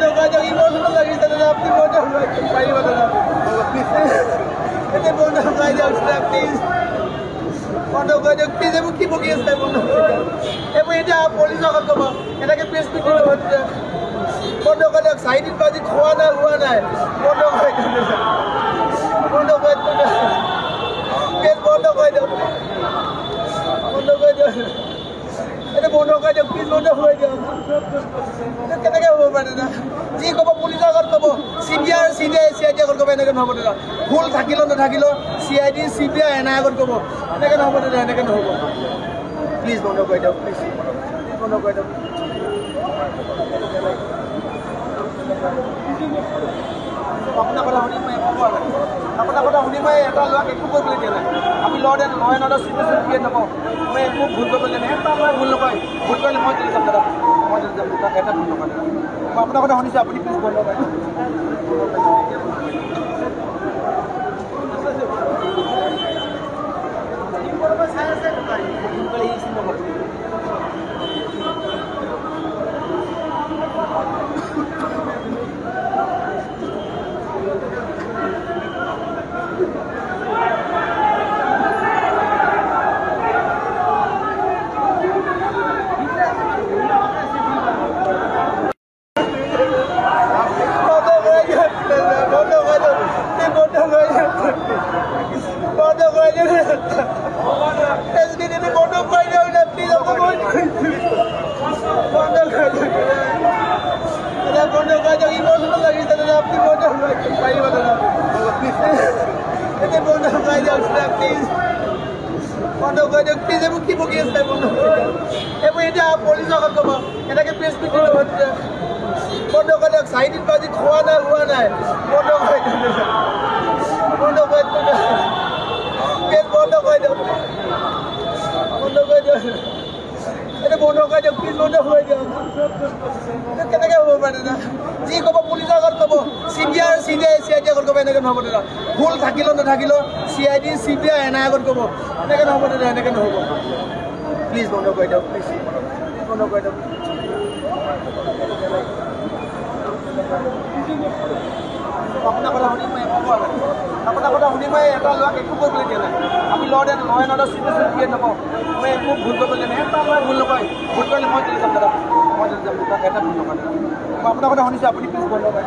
Emotional লাগিছে দাদা, আপনি বন্ধ পাইব দাদা, এতে বন্ধ হয়ে যাও প্লিজ, বন্ধ করে দিও প্লিজ। এবং কি বকি আছে বন্ধ করে দিও, এবং এটা পুলিশ যখন কব এটাকে প্রেস মিটিং হচ্ছে, বন্ধ করে দিও। সাইডির বাজি খোয়া না হুয়া নাই, বন্ধ করে দিও, বন্ধ করে দিও, প্লিজ বন্ধ করে দিও, বন্ধ করে দিও, এটা বন্ধ করে দিও প্লিজ, বন্ধ করে দিও। কেনেকৈ হ'ব পাৰে না, যি ক'ব পুলিচৰ আগত ক'ব, CBI CID আগত ক'ব, এনেকৈ নহ'ব দাদা। ভুল থাকিলেও নাথাকিলেও CID CBI এনাই আগত ক'ব, এনেকৈ নহ'ব দাদা, এনেকৈ নহ'ব। প্লিজ বন্ধ কৰি দিয়ক, প্লিজ বন্ধ কৰি দিয়ক। আপোনাৰ কথা শুনি মই একো কোৱা নাই, আপোনাৰ কথা শুনি মই এটা ল'ৰাক একো কৰিবলৈ দিয়া নাই। আমি ল'ৰা নহয় নদৰ চিটুৱেশ্যন ক্ৰিয়েট নকওঁ, মই একো ভুল কৰিবলৈ দিয়া নাই, এটা মই ভুল নকয়, ভুল কৰিলে মই দিলে যাম দাদা, মই দিলে যাম দাদা, এটা ভুল নকয় দাদা। মই আপোনাৰ কথা শুনিছোঁ, আপুনি প্লিজ বন্ধ কৰে। ইমোশনাল লাগিছে দাদা, আপনি বন্ধ পাইব দাদা, এতে বন্ধ করে দিও প্লিজ, বন্ধ করে দিও প্লিজ। এবং কি বকি আছে বন্ধ করে দিও, এবং এটা পুলিশ যখন কব এটাকে প্রেস মিটিং হচ্ছে, বন্ধ করে দিও। সাইডির বাজি খোয়া না হুয়া নাই, বন্ধ করে দিও, বন্ধ করে দিও, প্লিজ বন্ধ করে দিও, বন্ধ করে দিও, এটা বন্ধ করে দিও প্লিজ, বন্ধ করে দিও। কেনেকৈ হ'ব পাৰে না, যি ক'ব পুলিচৰ আগত ক'ব, CBI CID আগত ক'ব, এনেকৈ নহ'ব দাদা। ভুল থাকিলেও নাথাকিলেও CID CBI এনাই আগত ক'ব, এনেকৈ নহ'ব দাদা, এনেকৈ নহ'ব। প্লিজ বন্ধ কৰি দিয়ক, প্লিজ বন্ধ কৰি দিয়ক। আপোনাৰ কথা শুনি মই একো কোৱা নাই, আপোনাৰ কথা শুনি মই এটা ল'ৰাক একো কৰিবলৈ দিয়া নাই। আমি ল'ৰা নহয় নদৰ চিটুৱেশ্যন ক্ৰিয়েট নকওঁ, মই একো ভুল কৰিবলৈ দিয়া নাই, এটা মই ভুল নকয়, ভুল কৰিলে মই দিলে যাম দাদা, মই দিলে যাম দাদা, এটা ভুল নকয় দাদা। মই আপোনাৰ কথা শুনিছোঁ, আপুনি প্লিজ বন্ধ কৰে।